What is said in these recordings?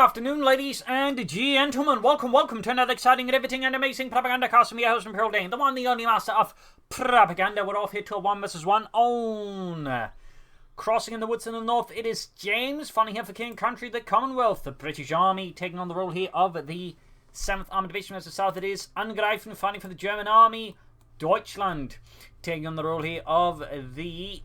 afternoon, ladies and gentlemen. Welcome to another exciting and everything and amazing Propagandacast. I'm your host, Imperial Dane, the one, the only master of propaganda. We're off here to a 1 versus 1 on. Crossing in the woods in the north, it is James, fighting here for King Country, the Commonwealth. The British Army taking on the role here of the 7th Armoured Division. As the south, it is Angreifen, fighting for the German Army. Deutschland taking on the role here of the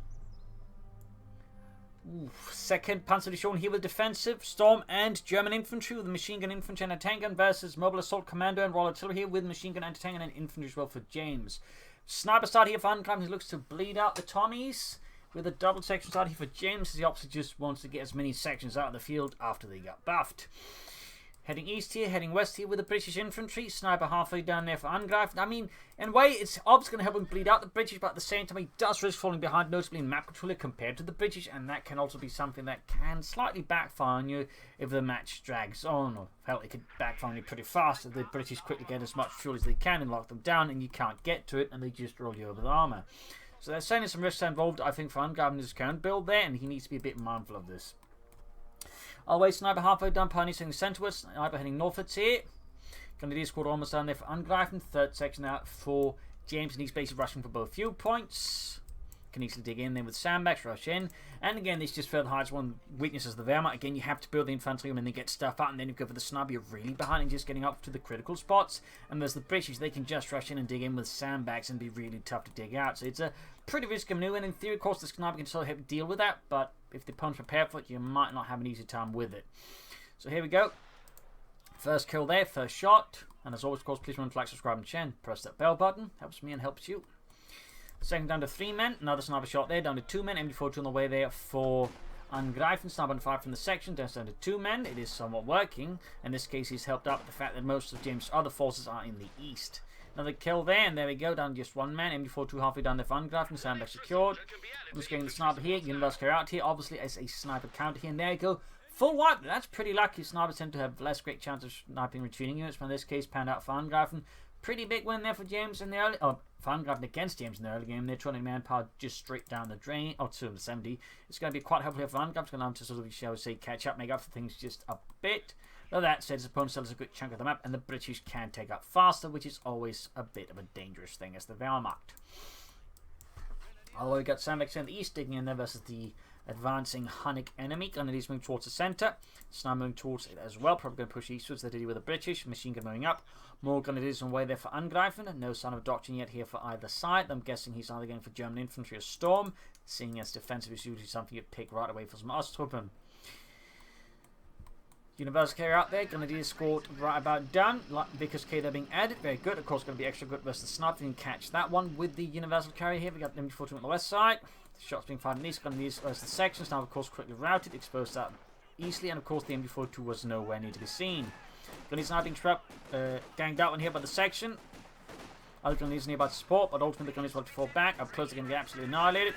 2nd Panzer Division here with defensive, Storm and German infantry with machine gun infantry and a tank gun versus Mobile Assault Commando and Royal Artillery here with machine gun and tank gun and infantry as well for James. Sniper start here for Angreifen, he looks to bleed out the Tommies with a double section start here for James, as he opposite just wants to get as many sections out of the field after they got buffed. Heading east here, heading west here with the British infantry. Sniper halfway down there for Angreifen. I mean, in a way, it's obviously going to help him bleed out the British, but at the same time, he does risk falling behind, notably in map controller compared to the British, and that can also be something that can slightly backfire on you if the match drags on. Or, hell, it could backfire on you pretty fast if the British quickly get as much fuel as they can and lock them down, and you can't get to it, and they just roll you over the armour. So there's certainly some risks involved, I think, for Angreifen in his current build there, and he needs to be a bit mindful of this. Always sniper halfway down, pioneers heading centrewards, sniper heading northwards here. Grenadier squad almost down there for Angreifen, 3rd section out for James, and he's basically rushing for both viewpoints. Can easily dig in there with sandbags, rush in. And again, this just further hides one weakness of the Wehrmacht. Again, you have to build the infantry and then get stuff out, and then you go for the sniper, you're really behind and just getting up to the critical spots. And there's the British, they can just rush in and dig in with sandbags and be really tough to dig out. So it's a pretty risky maneuver, and in theory, of course, the sniper can still help you deal with that, but if the opponent's prepared for it, you might not have an easy time with it. So here we go. First kill there, first shot. And as always, of course, please remember to like, subscribe, and share. Press that bell button. Helps me and helps you. Second down to 3 men. Another sniper shot there. Down to 2 men. MD42 on the way there for Angreifen. Sniper on fire from the section. Down to 2 men. It is somewhat working. In this case, he's helped out with the fact that most of James' other forces are in the east. Another kill there, and there we go, down to just 1 man. MD42 halfway down there for Angreifen, sandbag secured. I'm just getting the sniper here, Universal carry out here, obviously as a sniper counter here, and there you go. Full wipe, that's pretty lucky. Snipers tend to have less great chance of sniping retreating units, but in this case, panned out for Angreifen. Pretty big win there for James in the early, for Angreifen against James in the early game. They're trying to manpower just straight down the drain, 270. It's going to be quite helpful here for Angreifen. It's going to allow him to sort of, shall we say, catch up, make up for things just a bit. Though that said, his opponent still has a good chunk of the map, and the British can take up faster, which is always a bit of a dangerous thing as the Wehrmacht. Although we got sandbags in the east, digging in there versus the advancing Hunnic enemy. Grenadiers moving towards the centre. Sniper moving towards it as well. Probably going to push eastwards. They did with the British. Machine gun moving up. More Grenadiers on the way there for Angreifen. No sign of doctrine yet here for either side. I'm guessing he's either going for German infantry or Storm. Seeing as defensive is usually something you pick right away for some Osttruppen. Universal carry out there, Grenadier scored right about done. Vickers K there being added, very good. Of course, going to be extra good versus the sniper. You can catch that one with the Universal carry here. We got MD42 on the west side. Shots being fired in the east. Grenadiers versus the sections. Now, of course, quickly routed, exposed out easily, and of course, the MD42 was nowhere near to be seen. Grenadiers now being trapped, ganged out one here by the section. Other Grenadiers nearby to support, but ultimately the Grenadiers will have to fall back. Up close, they're going to get absolutely annihilated.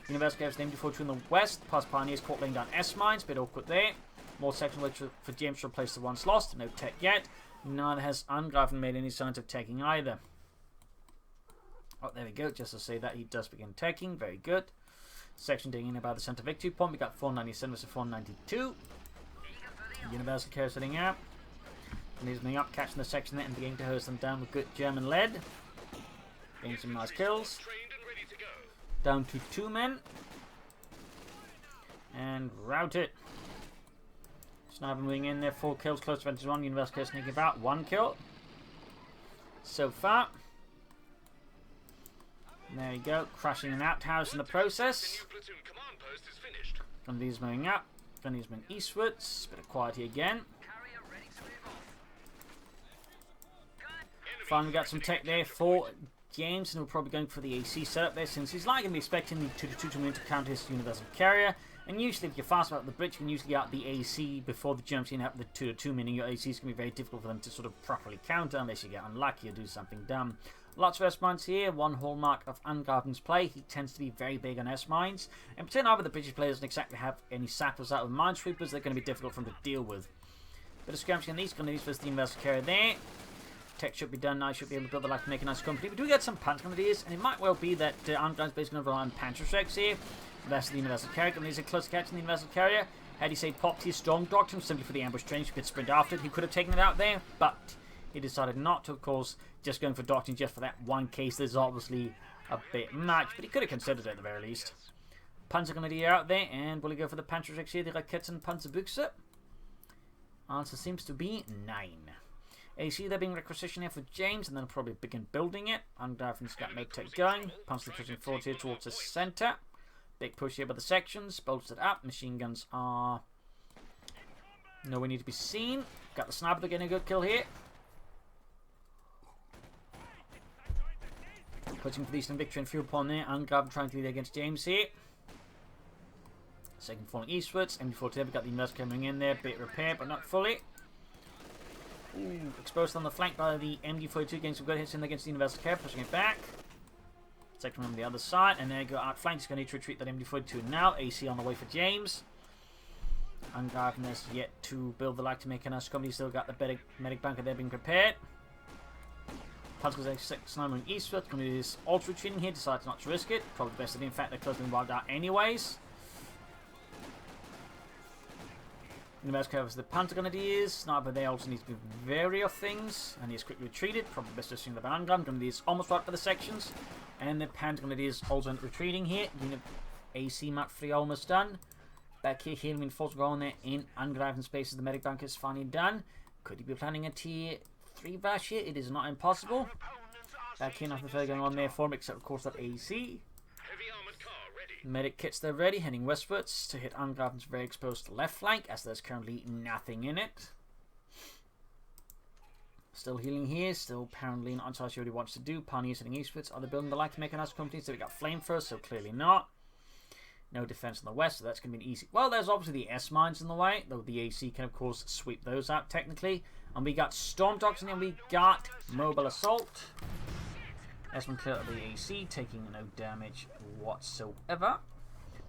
Universal carry the MD42 in the west. Past Pioneers caught laying down S mines, bit awkward there. More section for James to replace the ones lost. No tech yet. Neither has Angreifen made any signs of teching either. Oh, there we go. Just to say that he does begin teching. Very good. Section digging in about the centre victory point. We got 497 versus 492. Universal carry setting out. And he's moving up, catching the section there and beginning to hose them down with good German lead. Getting some nice kills. Down to 2 men. And rout it. Sniper moving in there, 4 kills, close to 21. Universal carry sneaking about, 1 kill. So far. There you go, crashing an outhouse in the process. Grenadiers moving up, Grenadiers moving eastwards. Bit of quiet here again. Finally got some tech there for James, and we're probably going for the AC setup there, since he's likely to be expecting the 2-2 to move to counter his Universal carrier. And usually, if you're fast about the British, you can usually get out the AC before the Germans have the 2-2, meaning your AC is going to be very difficult for them to sort of properly counter unless you get unlucky or do something dumb. Lots of S-mines here. One hallmark of Angreifen's play, he tends to be very big on S-mines. In particular, the British player doesn't exactly have any sappers out with minesweepers. They're going to be difficult for him to deal with. Bit of skirmishing on these Grenadiers versus the Universal carrier there. Tech should be done now. Should be able to build the like to make a nice company. We do get some Panzer Grenadiers, and it might well be that Angreifen's basically going to rely on Panzer Shreks here. That's the Universal carrier. Grenadiers are close to catching the Universal carrier. Had he, say, popped his Storm Doctrine simply for the ambush training, so he could sprint after it, he could have taken it out there, but he decided not to, of course, just going for Doctrine just for that one case. There's obviously a bit much, but he could have considered it at the very least. Panzergrenadier out there, and will he go for the Panzerschreck here, the Raketen Panzerbüchse? Answer seems to be 9. AC there being requisition here for James, and then probably begin building it. Angreifen's got no tech going. Panzer pushing forward here towards the centre. Big push here by the sections. Bolted up. Machine guns are nowhere near to be seen. Got the sniper getting a good kill here. Pushing for the Eastern Victory and Fuel Pond there. Angreifen trying to lead against James here. Second falling eastwards. MD-42, we've got the US coming in there. Bit repaired, but not fully. Ooh, exposed on the flank by the MD-42, getting some good hits in against the Universal Care, pushing it back. Second one on the other side, and there you go, outflanked. He's going to need to retreat that MD-42 now. AC on the way for James. Angreifen has yet to build the Lactic Mechanized Company. Still got the medic bunker there being prepared. Panzer's sniper eastward. Going to do this ultra retreating here. Decides not to risk it. Probably best of it. In fact, they're close to being wiped out anyways. Universe covers the Panzergrenadiers. Sniper there also needs to be wary of things. And he's quickly retreated. Probably best to assume the Vanguard. Grenadiers almost right for the sections. And the Panzergrenadiers also retreating here. Unit AC Mach 3 almost done. Back here, healing force going there in Angreifen spaces. The medic bunker is finally done. Could he be planning a tier 3 bash here? It is not impossible. Back here, nothing further going on there for him except, of course, that AC. Medic kits there ready, heading westwards to hit Angreifen's very exposed left flank, as there's currently nothing in it. Still healing here, still apparently not entirely sure what he wants to do. Pioneers heading eastwards. Are they building the Lactic Mechanized Company? So we got flamethrowers, so clearly not. No defense on the west, so that's going to be an easy. Well, there's obviously the S mines in the way, though the AC can, of course, sweep those out technically. And we got Storm Docks, and then we got Mobile Assault. S1 clear of the AC, taking no damage whatsoever.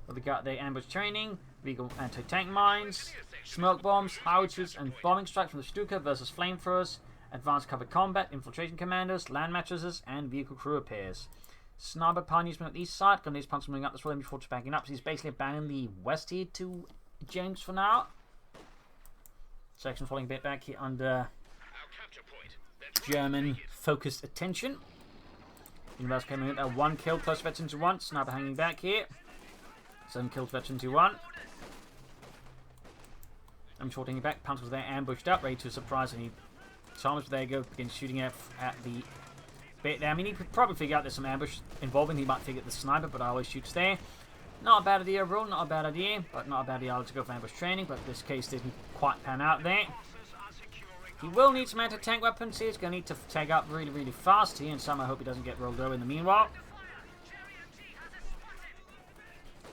But we got the ambush training, vehicle anti-tank mines, smoke bombs, howitzers, and bombing strikes from the Stuka versus flamethrowers, advanced cover combat, infiltration commandos, land mattresses, and vehicle crew repairs. Sniper pioneers at the east side, Grenadiers punch moving up this way before backing up, so he's basically abandoning the west here to James for now. Section falling a bit back here under German focused attention. Universe coming in at 1 kill, close veteran to 1. Sniper hanging back here. 7 kills, veteran to 1. I'm shorting it back. Panzers there ambushed up, ready to surprise any Thomas. There you go, begin shooting at the bit there. I mean, he could probably figure out there's some ambush involving. He might figure out the sniper, but always shoots there. Not a bad idea overall, not a bad idea, but not a bad idea to go for ambush training, but this case didn't quite pan out there. He will need some anti-tank weapons here. He's going to need to take up really, really fast here, and somehow I hope he doesn't get rolled over in the meanwhile.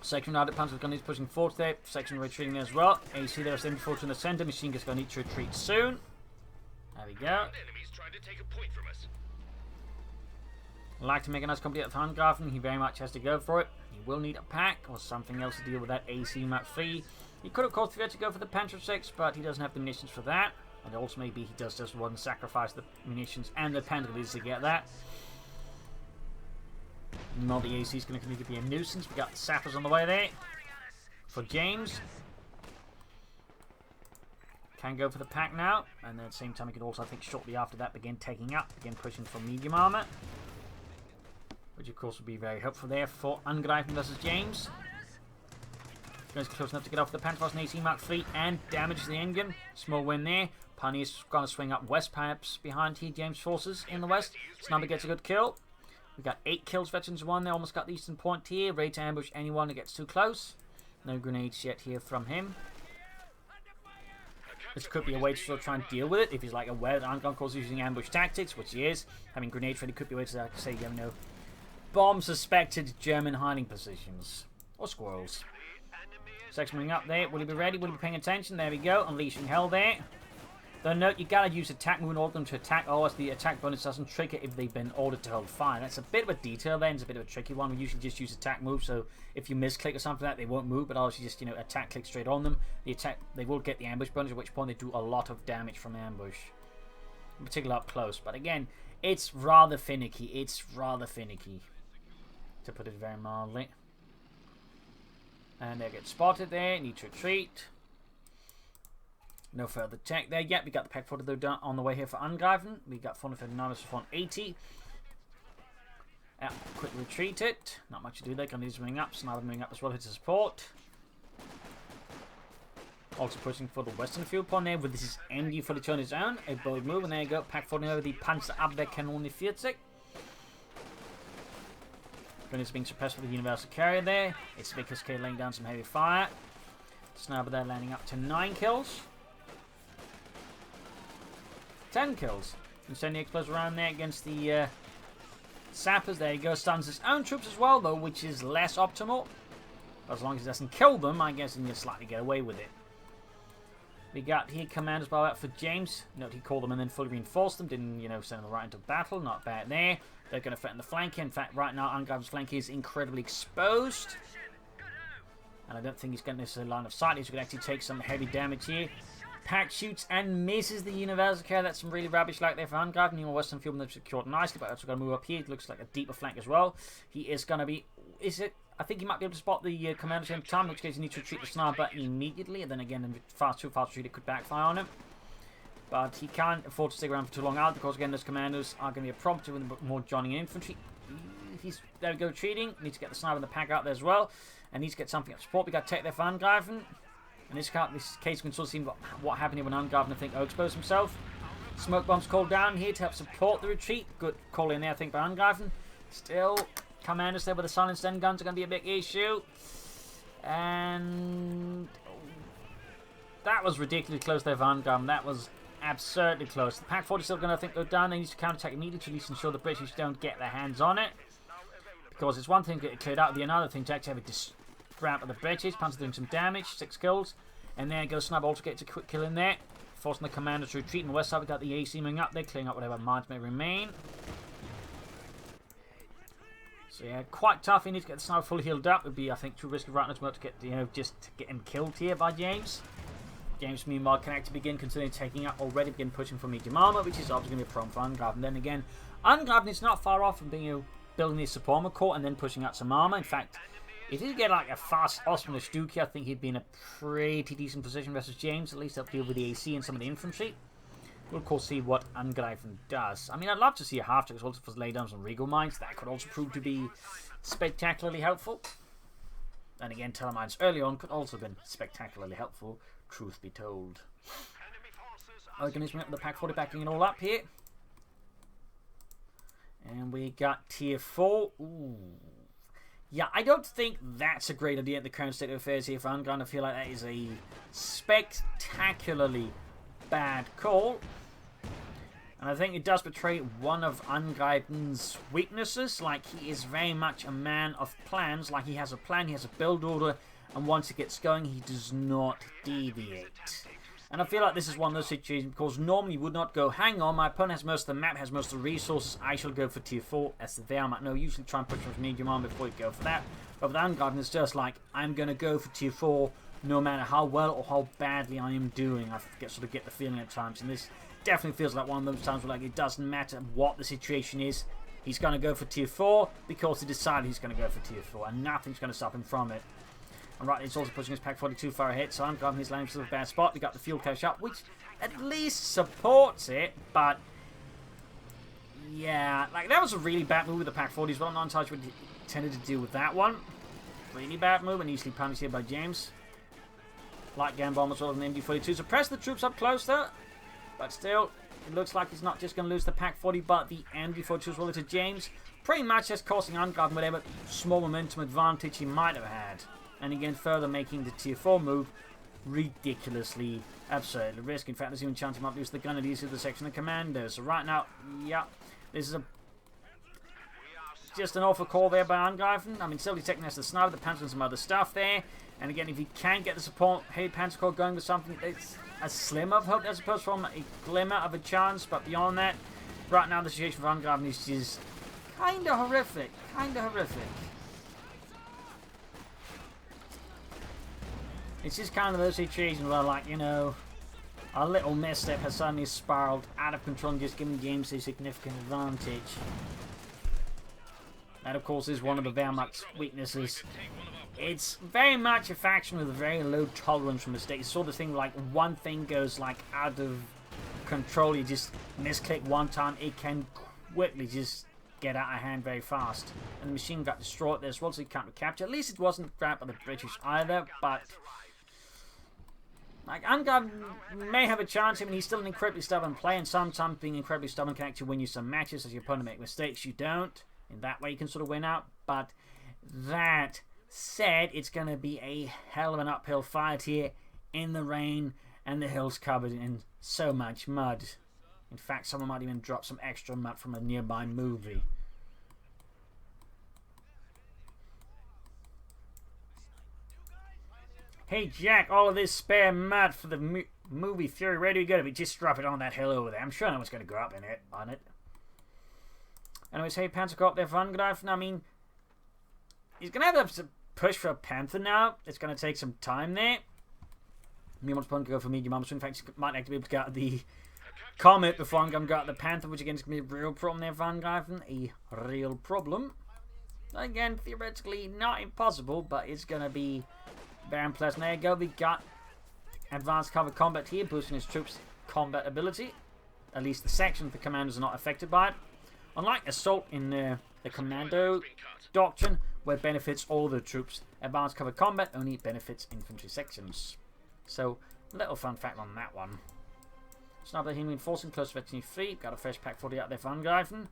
Section United Panzer is going to need pushing forward there. Section retreating there as well. AC there is 74 in the center. Machine gun's going to need to retreat soon. There we go. Like to make a nice complete at Angreifen. He very much has to go for it. He will need a pack or something else to deal with that AC Mach 3. He could, of course, forget to go for the Panzer 6, but he doesn't have the munitions for that. And also maybe he does just want to sacrifice the munitions and the Panzergrenadiers to get that. Not the AC is going to continue to be a nuisance. We got the sappers on the way there for James. Can go for the pack now, and then at the same time he could also, I think, shortly after that begin taking up, begin pushing for medium armor, which of course would be very helpful there for Angreifen versus James. Goes close enough to get off the Panthers and AC Mach 3 and damage the engine. Small win there. Pioneer's going to swing up west, perhaps behind here. James' forces in the west. Sniper gets a good kill. We got 8 kills, veterans 1. They almost got the eastern point here. Ready to ambush anyone that gets too close. No grenades yet here from him. This could be a way to sort of try and deal with it if he's like aware that Angreifen, of course, is using ambush tactics, which he is. Having grenades ready could be a way to, like, say, you know, bomb suspected German hiding positions or squirrels. Section moving up there. Will he be ready? Will he be paying attention? There we go. Unleashing hell there. Though note, you gotta use attack move in order for them to attack. Otherwise, the attack bonus doesn't trigger if they've been ordered to hold fire. That's a bit of a detail there. It's a bit of a tricky one. We usually just use attack move. So if you misclick or something like that, they won't move. But obviously, just, you know, attack click straight on them. The attack, they will get the ambush bonus. At which point they do a lot of damage from ambush, in particular up close. But again, it's rather finicky. It's rather finicky, to put it very mildly. And they get spotted there. Need to retreat. No further tech there yet. We got the Pack 40 though on the way here for Angreifen. We got 459 for 480. Quick retreat it. Not much to do there. Gonna need to moving up. Sniper moving up as well. Hit to support. Also pushing for the western field point there with this MG fully on his own. A bold move, and there you go. Pack 40 over the Panzerabwehrkanone 40. Gunner's being suppressed with the universal carrier there. It's Vickers K laying down some heavy fire. Sniper there landing up to 9 kills. 10 kills. Incendiary explodes around there against the sappers. There you go. Stuns his own troops as well, though, which is less optimal. As long as he doesn't kill them, I guess he can slightly get away with it. We got here commanders by out for James. Note he called them and then fully reinforced them. Didn't, send them right into battle. Not bad there. They're going to threaten the flank. In fact, right now, Angreifen's flank is incredibly exposed. And I don't think he's getting this line of sight. He's going to actually take some heavy damage here. Pack shoots and misses the universal carrier. That's some really rubbish like there for Angreifen. New western field they've secured nicely, but also going to move up here. It looks like a deeper flank as well. He is going to be... I think he might be able to spot the commander at the same time, in which case he needs to retreat the sniper immediately. And then again, if too fast retreat, it could backfire on him. But he can't afford to stick around for too long out, because again, those commanders are going to be a problem to with more joining infantry. There we go, retreating. Needs to get the sniper and the pack out there as well. And needs to get something up support. We got to take there for Angreifen. In this case, you can sort of see what happened here when Angreifen, I think, exposed himself. Smoke bombs called down here to help support the retreat. Good call in there, I think, by Angreifen. Still, commanders there with the silenced end guns are going to be a big issue. And that was ridiculously close there for Angreifen. That was absurdly close. The Pack 40 still going to, I think, go down. They need to counterattack immediately to at least ensure the British don't get their hands on it. Because it's one thing to get it cleared out, the another thing to actually have it grab at the British. Panzer doing some damage, 6 kills. And there goes Sniper also gets a quick kill in there. Forcing the commander to retreat. On the west side, we got the AC moving up there, clearing up whatever mines may remain. So yeah, quite tough. He needs to get the Sniper fully healed up. It would be, I think, too risky right now to get, just to get him killed here by James. James, meanwhile, can actually begin considering taking up already, begin pushing for medium armor, which is obviously going to be a problem for Angreifen. Then again, Angreifen is not far off from being, building his support core and then pushing out some armor. In fact, if he did get like a fast Osman Stuki, I think he'd be in a pretty decent position versus James, at least up deal with the AC and some of the infantry. We'll of course see what Angreifen does. I mean, I'd love to see a half-track also for lay down some Regal mines. That could also prove to be spectacularly helpful. And again, telemines early on could also have been spectacularly helpful, truth be told. Organism the Pack 40 backing it all up here. And we got tier 4. Ooh. Yeah, I don't think that's a great idea at the current state of affairs here for Angreifen. I feel like that is a spectacularly bad call. And I think it does betray one of Angreifen's weaknesses. Like, he is very much a man of plans. Like, he has a plan, he has a build order, and once it gets going, he does not deviate. And I feel like this is one of those situations, because normally you would not go, hang on, my opponent has most of the map, has most of the resources, I shall go for tier 4 as the Wehrmacht. No, usually try and push for medium arm before you go for that. But with Angreifen, it's just like, I'm going to go for tier 4, no matter how well or how badly I am doing. I sort of get the feeling at times, and this definitely feels like one of those times where like it doesn't matter what the situation is, he's going to go for tier 4, because he decided he's going to go for tier 4, and nothing's going to stop him from it. And right, it's also pushing his Pack 42 far ahead, so Angreifen is landing to a bad spot. We got the fuel cache up, which at least supports it, but yeah, like that was a really bad move with the Pack 40s, but I'm not entirely sure what he intended to do with that one. Really bad move, and easily punished here by James. Light gun bomb as well as an MD42. So press the troops up closer, but still, it looks like he's not just going to lose the Pack 40, but the MD42 as well to James. Pretty much just costing Angreifen whatever small momentum advantage he might have had. And again, further making the tier 4 move ridiculously absurdly risky. In fact, there's even a chance he might lose the gun at easy to the section of commandos. So right now, yeah, this is just an awful call there by Angreifen. I mean, still he's taking us the sniper, the panzer and some other stuff there. And again, if he can get the support, hey, Panzer Corps going with something, it's a slim of hope, I suppose, from a glimmer of a chance. But beyond that, right now the situation for Angreifen is just kind of horrific. Kind of horrific. It's just kind of those situations where, like, you know, a little misstep has suddenly spiraled out of control and just given James a significant advantage. That, of course, is one of the Wehrmacht's weaknesses. It's very much a faction with a very low tolerance for mistakes. Sort of thing like one thing goes like out of control, you just misclick one time, it can quickly just get out of hand very fast. And the machine got destroyed there as well, so you can't recapture. At least it wasn't grabbed by the British either, but like Angreifen may have a chance. I mean, he's still an incredibly stubborn player, and sometimes being incredibly stubborn can actually win you some matches. As your opponent make mistakes, you don't. In that way, you can sort of win out. But that said, it's going to be a hell of an uphill fight here in the rain, and the hills covered in so much mud. In fact, someone might even drop some extra mud from a nearby movie. Hey Jack, all of this spare mud for the movie theory ready to go. If we just drop it on that hill over there, I'm sure no one's going to go up in it, on it. Anyways, hey, Panther got up there for Angreifen. I mean, he's going to have to push for a Panther now. It's going to take some time there. Meanwhile, opponent can go for medium armor. So in fact, he might actually be able to get out the Comet before Angreifen got the Panther, which again is going to be a real problem there for Angreifen. A real problem. Again, theoretically not impossible, but it's going to be very unpleasant. There you go. We got advanced cover combat here, boosting his troops' combat ability. At least the section of the commanders are not affected by it. Unlike assault in the commando doctrine, where it benefits all the troops, advanced cover combat only benefits infantry sections. So, little fun fact on that one. Sniper here reinforcing close to 23. Got a fresh pack 40 out there for Angreifen.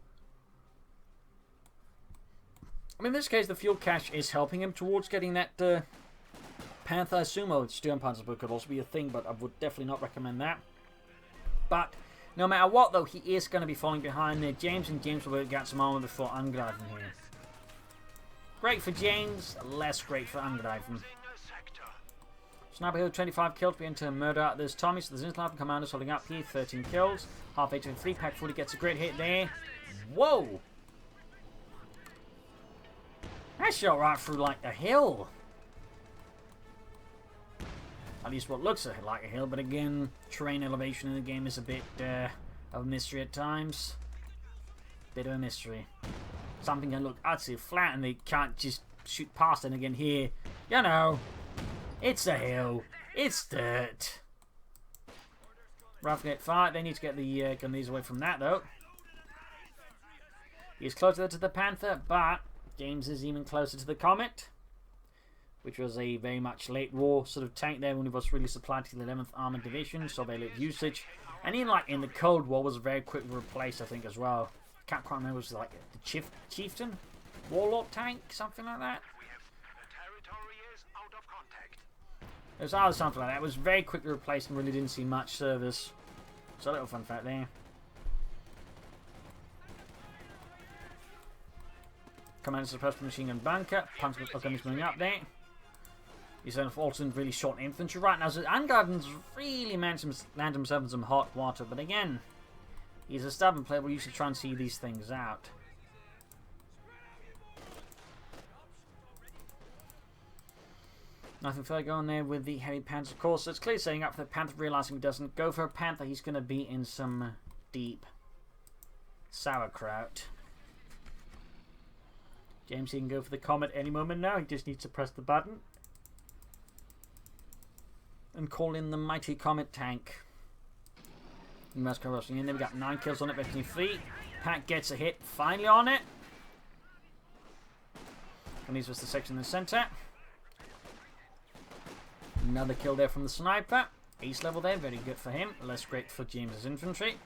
I mean, in this case, the fuel cache is helping him towards getting that Panther. I assume Sturmpanzer could also be a thing, but I would definitely not recommend that. But no matter what, though, he is going to be falling behind there. James will get some armor before Angreifen here. Great for James, less great for Angreifen. Sniper Hill 25 kills, begin to murder out this Tommy. So there's Sniper Commanders holding up here, 13 kills. Half HP 3 pack 40 gets a great hit there. Whoa! That shot right through like a hill. At least what looks like a hill, but again, terrain elevation in the game is a bit of a mystery at times. Bit of a mystery. Something can look utterly flat and they can't just shoot past it. And again here, you know, it's a hill. It's dirt. Roughing it far. They need to get the Gunneys away from that though. He's closer to the Panther, but James is even closer to the Comet, which was a very much late war sort of tank there when it was really supplied to the 11th Armored Division, so very little usage. And even like in the Cold War was very quickly replaced, I think, as well. Can't quite remember, it was like the Chieftain? Warlord tank? Something like that? It was either something like that. It was very quickly replaced and really didn't see much service. So a little fun fact there. Commander suppressed the machine gun bunker. Punch gun is moving up there. He's also in really short infantry right now. So Angreifen's really managed to land himself in some hot water. But again, he's a stubborn player. We usually try and see these things out. Nothing further going there with the heavy Panther, of course. So it's clearly setting up for the Panther, realizing he doesn't go for a Panther. He's going to be in some deep sauerkraut. James, he can go for the Comet any moment now. He just needs to press the button and call in the mighty Comet tank. And that's kind of rushing in there. We got 9 kills on it, 53. Pat gets a hit finally on it. And he's just the section in the center. Another kill there from the sniper. Ace level there, very good for him. Less great for James's infantry.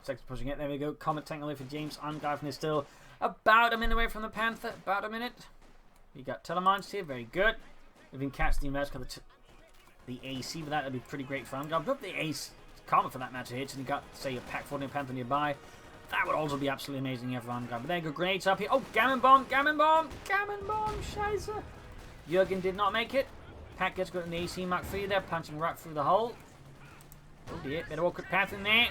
Sector pushing it, there we go. Comet tank away for James. Angreifen is still about a minute away from the Panther. About a minute. You got telemines here, very good. We can catch the America, the AC, but that'd be pretty great for Angreifen. But the Ace Comet for that matter hits, and you got, say, a Pack 14 Panther nearby. That would also be absolutely amazing for Angreifen. But there you go, grenades up here. Oh, Gammon Bomb, Gammon Bomb, Gammon Bomb, Scheiße. Jürgen did not make it. Pat gets got in the AC Mark 3 there, punching right through the hole. Oh dear, better awkward path in there.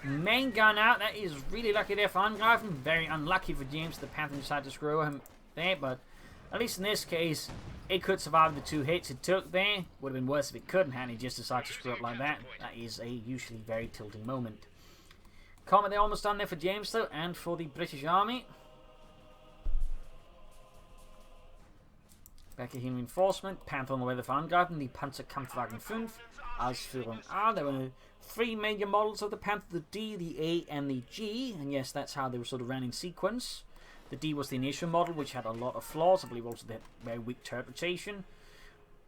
Main gun out, that is really lucky there for Angreifen. Very unlucky for James, the Panther decided to screw him there, but at least in this case, it could survive the 2 hits it took there. Would have been worse if it couldn't, and he just decided to screw up like that. That is a usually very tilting moment. Comet, they're almost done there for James though, and for the British Army. Back here, reinforcement. Panther on the way for Angreifen. The Panzerkampfwagen 5. Ausführung A. There were 3 major models of the Panther, the D, the A, and the G. And yes, that's how they were sort of ran in sequence. The D was the initial model, which had a lot of flaws. I believe also they had very weak interpretation.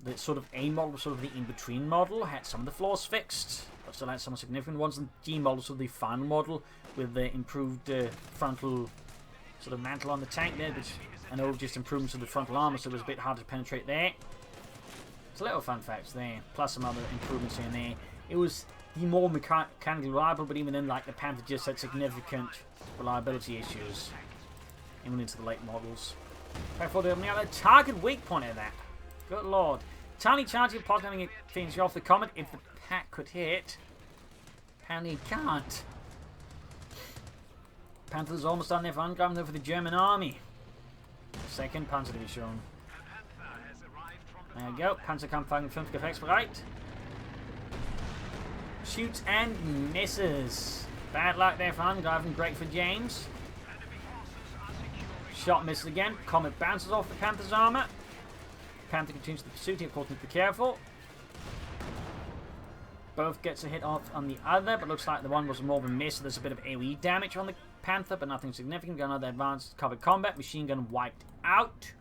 The sort of A model was sort of the in-between model, had some of the flaws fixed, but still had some significant ones. And G model was sort of the final model with the improved frontal sort of mantle on the tank there, which I know just improvements of the frontal armor, so it was a bit harder to penetrate there. It's a little fun facts there, plus some other improvements here and there. It was the more mechanically reliable, but even then, like, the Panther just had significant reliability issues, even into the late models. Therefore, they're now the target weak point of that. Good lord. Tiny charging, possibly finish off the Comet if the pack could hit. Apparently it can't. Panther's almost done there for Angreifen, though, for the German army. Second Panzer Division. There you go. Panzerkampfwagen 5 Gefechtsbereit. Shoots and misses. Bad luck there for Angreifen. Great for James. Shot misses again. Comet bounces off the Panther's armor. Panther continues the pursuit. He, of course, needs to be careful. Both gets a hit off on the other, but looks like the one was more of a miss. So there's a bit of AoE damage on the Panther, but nothing significant. Got another advanced covered combat. Machine gun wiped out.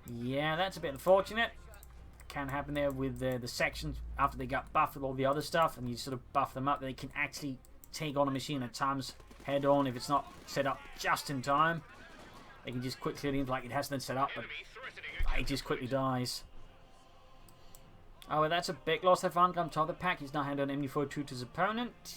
Yeah, that's a bit unfortunate. Can happen there with the sections after they got buffed with all the other stuff, and you sort of buff them up. They can actually take on a machine at times head on if it's not set up just in time. They can just quickly leave like it has been set up, but it just quickly dies. Oh, well, that's a big loss there for Angreifen. Top of the pack. He's now handed on MD42 to his opponent.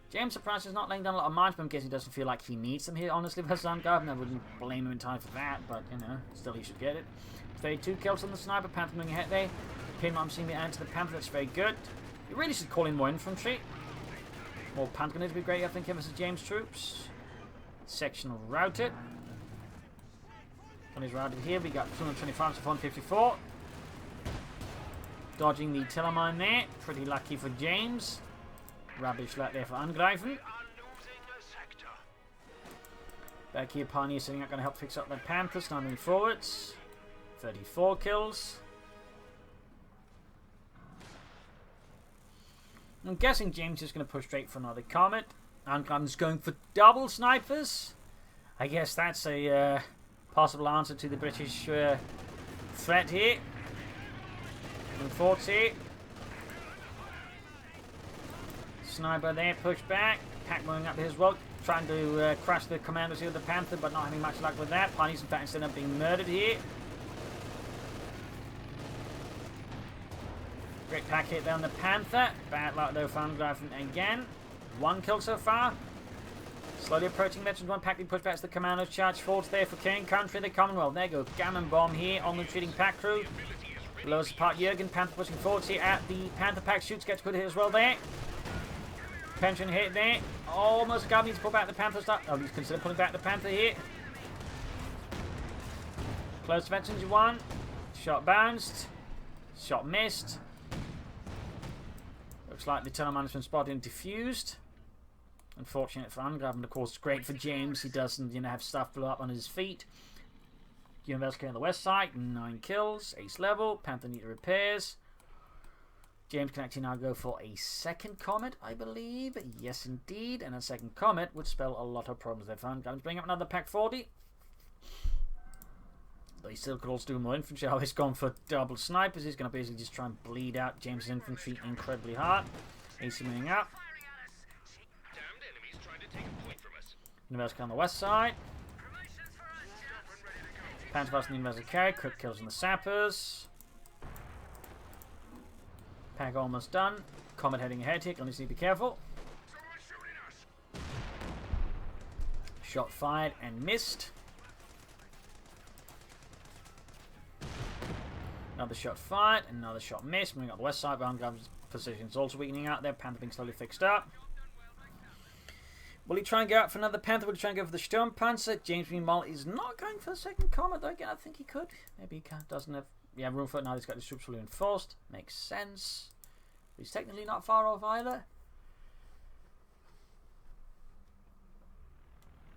James surprised he's not laying down a lot of mines, but I'm guessing he doesn't feel like he needs them here, honestly, versus Angreifen. I wouldn't blame him entirely for that, but, you know, still he should get it. 32 kills on the sniper. Panther moving ahead there. The pin I'm seeing the end to the Panther. That's very good. You really should call in more infantry. More Panther need to be great, I think, versus James troops. Section routed. On his routed here, we got 225 to 154. Dodging the tiller mine there. Pretty lucky for James. Rubbish luck there for Angreifen. Back here, Pioneer sitting up, going to help fix up that Panther. Moving forwards. 34 kills. I'm guessing James is going to push straight for another Comet. Angreifen's going for double snipers. I guess that's a possible answer to the British threat here. Moving forwards here. Sniper there, push back. Pack moving up here as well. Trying to crush the commandos here of the Panther, but not having much luck with that. Pioneers, in fact, instead of being murdered here. Great pack hit there on the Panther. Bad luck though for Angreifen again. 1 kill so far. Slowly approaching veterans. 1 pack being pushed back to the commandos. Charge forwards there for King Country, the Commonwealth. There you go. Gammon bomb here on the retreating pack crew. Blows apart Jurgen. Panther pushing forwards here at the Panther pack. Shoots, gets good hit as well there. Pension hit there. Almost got me to pull back the Panther stuff. Oh, he's considering pulling back the Panther here. Close to veterans 1. Shot bounced. Shot missed. Looks like the tunnel management spotted and diffused. Unfortunate for Angreifen, of course, great for James. He doesn't, have stuff blow up on his feet. University on the west side, 9 kills, ace level. Panther need repairs. James can actually now go for a second Comet, I believe. Yes, indeed. And a second Comet would spell a lot of problems there for Angreifen. Bring up another pack 40. They still could also do more infantry. Oh, he's gone for double snipers. He's going to basically just try and bleed out James' infantry incredibly hard. AC moving up. University on the west side. Panther passing the University carry. Quick kills on the sappers. Pack almost done. Comet heading ahead here. Gonna need to be careful. Shot fired and missed. Another shot fired, another shot missed. Moving up the west side, Angreifen's position is also weakening out there. Panther being slowly fixed up. Will he try and go out for another Panther? Will he try and go for the Sturmpanzer? James meanwhile is not going for the second Comet though. Again, I think he could. Maybe he doesn't have room for it now. He's got his troops fully enforced. Makes sense. He's technically not far off either.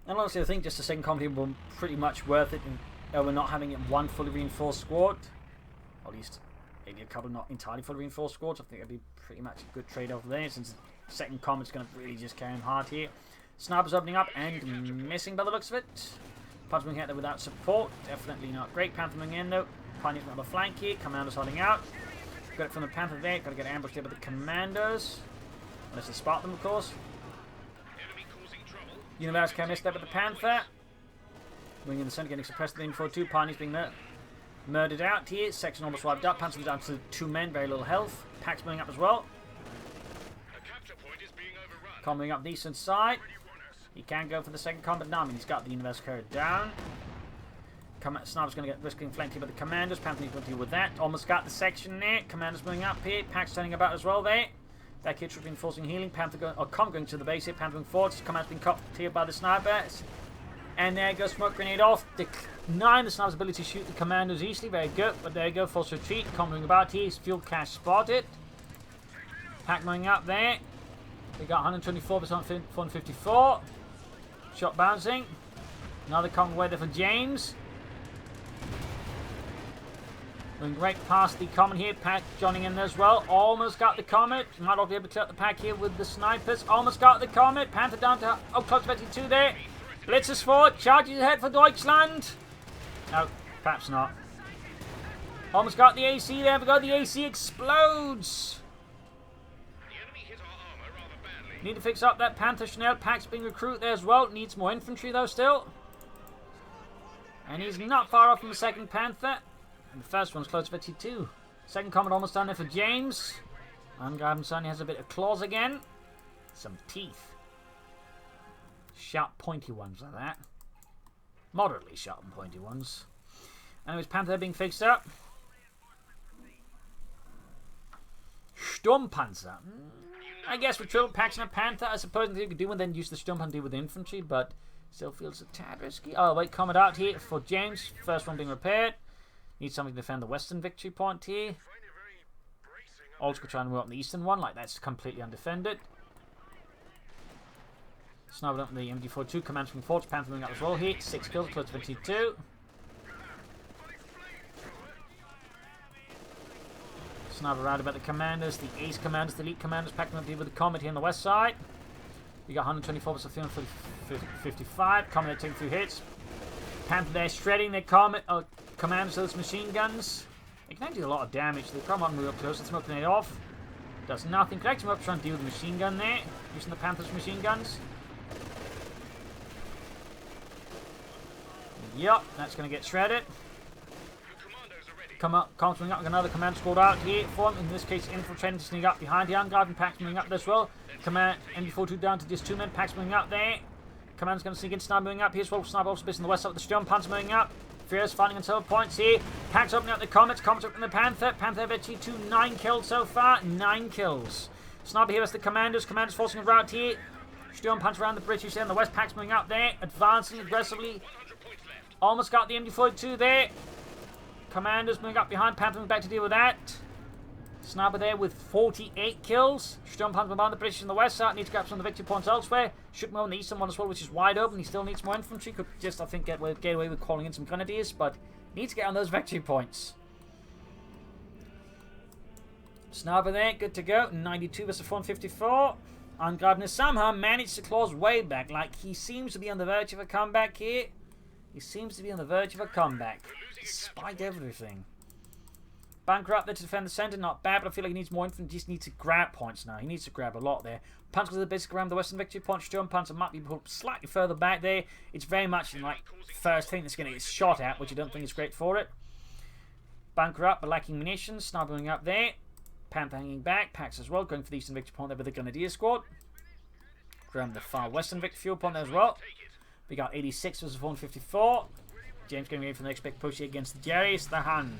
And honestly, I think just the second Comet will be pretty much worth it in We're not having it one fully reinforced squad. Or at least maybe a couple not entirely fully reinforced squads. I think it'd be pretty much a good trade-off there, since the second combat's going to really just carry him hard here. Snipers opening up and missing by the looks of it. Punch moving out there without support. Definitely not great. Panther moving in though. Pioneers on the flank here. Commandos holding out. Got it from the Panther there. Got to get ambushed there by the Commandos. Unless they spot them, of course. Universe Chemist there with the Panther. Moving in the centre, getting suppressed in 4-2. Pioneers being murdered out here. Section almost wiped up. Panther down to 2 men. Very little health. Packs moving up as well. Coming up the eastern side. He can go for the second combat now. I mean, he's got the Universal Courier down. Sniper's going to get risking flanked here by the Commanders. Panther needs to deal with that. Almost got the section there. Commanders moving up here. Packs turning about as well there. Back here, troop reinforcing healing. Panther going to the base here. Panther moving forward. Commanders being caught here by the snipers. And there goes smoke grenade off. Denying the sniper's ability to shoot the Commandos easily. Very good. But there you go. False retreat. Coming about here. Fuel cache spotted. Pack moving up there. They got 124%, 454. Shot bouncing. Another coming away there for James. Going right past the Comet here. Pack joining in as well. Almost got the Comet. Might not be able to clear up the pack here with the snipers. Almost got the Comet. Panther down to close to 22 there. Blitzes forward. Charges ahead for Deutschland. No, perhaps not. Almost got the AC there. We got the AC explodes. Need to fix up that Panther Chanel. Pack's being recruited there as well. Needs more infantry though still. And he's not far off from the second Panther. And the first one's close to 52. Second combat almost done there for James. Angreifen suddenly has a bit of claws again. Some teeth. Sharp pointy ones like that. Moderately sharp and pointy ones. Anyways, Panther being fixed up. Sturmpanzer. I guess with triple packs and a Panther, I suppose you could do and then use the Sturmpanzer deal with the infantry, but still feels a tad risky. Oh, wait, coming out here for James. First one being repaired. Needs something to defend the western victory point here. Also trying to move up the eastern one, like that's completely undefended. Sniper up the MD42, commands from Forge, Panther moving up as well here. 6 kills, close to 22. Sniper around about the Commanders, the Ace Commanders, the Elite Commanders, packing up here with the Comet here on the west side. We got 124%, 355. Comet taking 2 hits. Panther there shredding their Commanders, those machine guns. They can do a lot of damage. They come on, move up close and smoke grenade off. Does nothing. Connects him up, trying to deal with the machine gun there. Using the Panther's machine guns. Yup, that's going to get shredded. Coming up with another command squad out here for him. In this case, infiltrating to sneak up behind the Angreifen. Packs moving up as well. Command MD42 down to just 2 men. Packs moving up there. Command's going to sneak in. Sniper moving up here as well. Sniper also based on the west side of the Sturmpanzer moving up. Fierce fighting on several points here. Packs opening up the Comets. Comets opening the Panther. Panther MD2, 9 kills so far. 9 kills. Sniper here as the Commanders. Commanders forcing a route here. Sturmpanzer around the British there. And the west Packs moving up there. Advancing aggressively. Almost got the MD42 there. Commanders moving up behind. Panther moving back to deal with that. Sniper there with 48 kills. Sturmpanzer behind the British in the west side. Needs to grab some of the victory points elsewhere. Should move on the eastern one as well, which is wide open. He still needs more infantry. Could just, I think, get away with calling in some grenadiers, but needs to get on those victory points. Sniper there, good to go. 92 versus 454. Angreifen has somehow managed to claw his way back. Like, he seems to be on the verge of a comeback here. He seems to be on the verge of a comeback, despite everything. Bunker up there to defend the centre, not bad, but I feel like he needs more infantry. He just needs to grab points now. He needs to grab a lot there. Panzer to the basic around the western victory point. Sturmpanzer might be pulled slightly further back there. It's very much like first thing that's going to get shot at, which I don't think is great for it. Bunker up, but lacking munitions. Sniper going up there. Panther hanging back. Packs as well, going for the eastern victory point there with the Grenadier squad. Grab the far western victory fuel point there as well. We got 86 versus 454. James getting ready for the next big push here against the Jerry's the Han.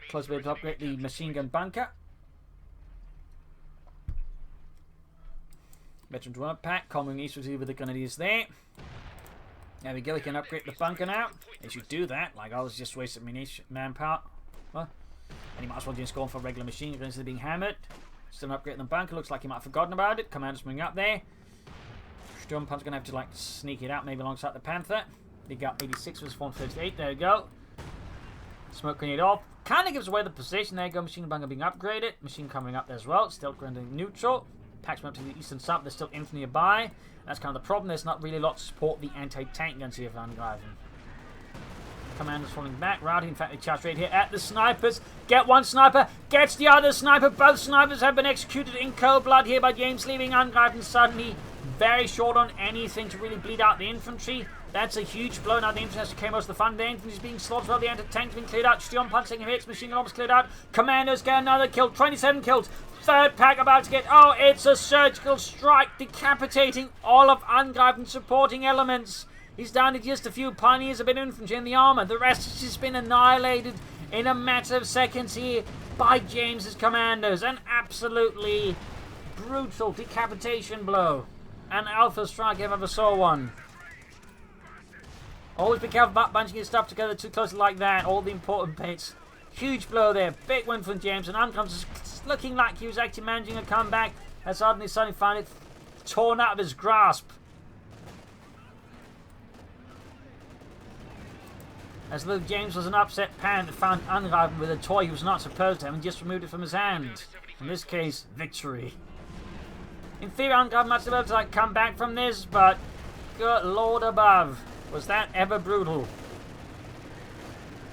Close to be able to upgrade the machine gun bunker. Veteran 1 pack, coming eastward with the Grenadiers there. There we go, we can upgrade the bunker now. They should do that, like I was just wasting manpower. What? And you might as well just go on for regular machine guns instead of being hammered. Still upgrading the bunker, looks like he might have forgotten about it. Commanders moving up there. Sturmpanzer going to have to like sneak it out maybe alongside the Panther. They got 86 versus 138. There you go. Smoke grenade off. Kind of gives away the position. There you go. Machine gun being upgraded. Machine coming up there as well. Still rendering neutral. Packs up to the eastern side. There's still infantry nearby. That's kind of the problem. There's not really a lot to support the anti-tank guns here for Angreifen. Commanders falling back. Rowdy, in fact, they charge right here at the snipers. Get one sniper. Gets the other sniper. Both snipers have been executed in cold blood here by James, leaving Angreifen suddenly very short on anything to really bleed out the infantry. That's a huge blow. Now the infantry has to carry most of the fun. The infantry's being slaughtered while the anti-tank's been cleared out. Sturmpanzer taking hits. Machine gun almost cleared out. Commanders get another kill. 27 kills. Third pack about to get... Oh, it's a surgical strike. Decapitating all of Angreifen's supporting elements. He's down to just a few pioneers, a bit of infantry in the armour. The rest has just been annihilated in a matter of seconds here by James's commandos. An absolutely brutal decapitation blow. An alpha strike if I ever saw one. Always be careful about bunching your stuff together too closely like that. All the important bits. Huge blow there. Big win from James. And Angreifen's looking like he was actually managing a comeback. And suddenly found it torn out of his grasp. As though James was an upset parent that found Angreifen with a toy he was not supposed to have and just removed it from his hand. In this case, victory. In theory, Angreifen might be able to come back from this, but good Lord above. Was that ever brutal?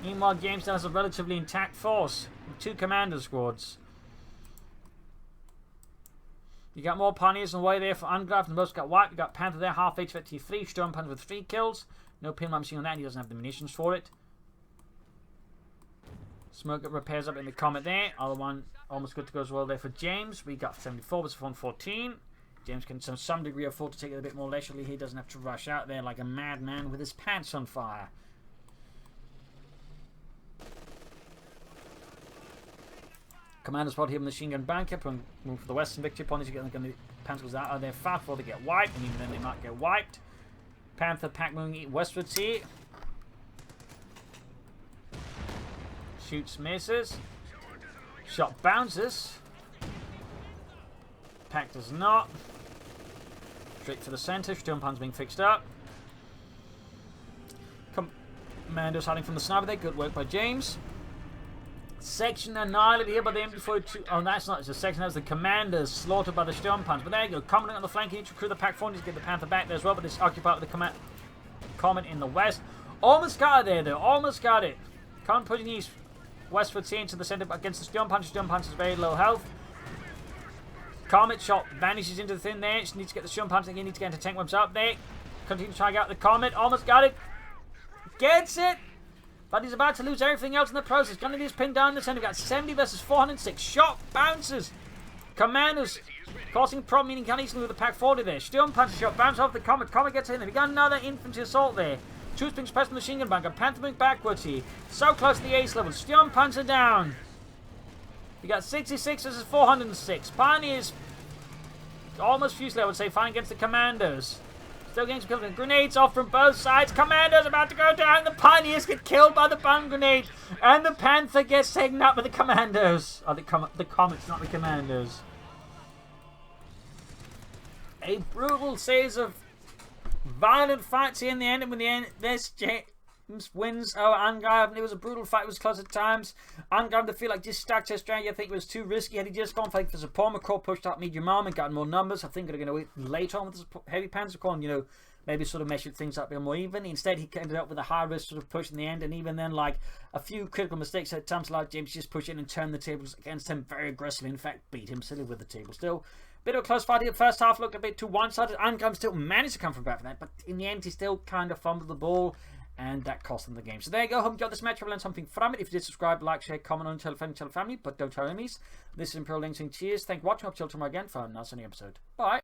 Meanwhile, James still has a relatively intact force with 2 commander squads. You got more pioneers on the way there for Angreifen. Most got wiped. You got Panther there, half HP 3. Sturmpanzer with 3 kills. No pinline machine on that. He doesn't have the munitions for it. Smoke repairs up in the Comet there. Other one almost good to go as well there for James. We got 74 versus 114. James can to some degree afford to take it a bit more leisurely. He doesn't have to rush out there like a madman with his pants on fire. Commander spot here with machine gun bunker. Move for the western victory point. You get the Panthers out of there fast before they get wiped, and even then they might get wiped. Panther pack moving westwards here. Shoots, misses. Shot bounces. Pack does not. Straight to the center. Sturmpanzer being fixed up. Commandos hiding from the sniper there. Good work by James. Section annihilated here by the MB42. Oh, that's not just a section. That's the commanders slaughtered by the Sturmpanzer. But there you go. Commandant on the flank. Each recruit the pack 4 to get the Panther back there as well. But it's occupied with the Comet in the west. Almost got it there, though. Almost got it. Can't put in east. Westward into the center against the Sturmpanzer. Sturmpanzer's very low health. Comet shot vanishes into the thin there. Just needs to get the Sturmpanzer again. Needs to get into tank webs up there. Continue to try out the Comet. Almost got it. Gets it. But he's about to lose everything else in the process. Gonna be pinned down in the center. Got 70 versus 406. Shot bounces. Commanders causing a problem, meaning can easily with the pack 40 there. Sturmpanzer shot bounces off the Comet. Comet gets in there. We got another infantry assault there. Two being pressed on the machine gun bunker. Panther moving backwards here. So close to the ace level. Sturmpanzer down. You got 66 versus 406. Pioneers almost fusely, I would say, fighting against the Commandos. Still getting some kills. Grenades off from both sides. Commandos about to go down. The Pioneers get killed by the bomb grenade. And the Panther gets taken up with the Commandos. Oh, the Comets, not the Commandos. A brutal series of violent fights here in the end. And when the end, this James wins over Angreifen. It was a brutal fight. It was close at times. Angreifen to feel like just stuck to his strategy. I think it was too risky. Had he just gone for support, McCall pushed out medium arm and gotten more numbers. I think they're going to wait later on with the heavy Panzer Corps and, maybe sort of measured things up a bit more even. Instead, he ended up with a high risk sort of push in the end. And even then, like a few critical mistakes at times, like James just pushed in and turned the tables against him very aggressively. In fact, beat him silly with the table. Still, bit of a close fight here. First half looked a bit too one-sided. Angreifen still managed to come from back from that, but in the end, he still kind of fumbled the ball. And that cost them the game. So there you go. Hope you enjoyed this match. I've learned something from it. If you did, subscribe, like, share, comment on, tell a friend, tell a family, but don't tell enemies. This is Imperial Links and cheers. Thank you for watching. I'll see you tomorrow again for another sunny episode. Bye.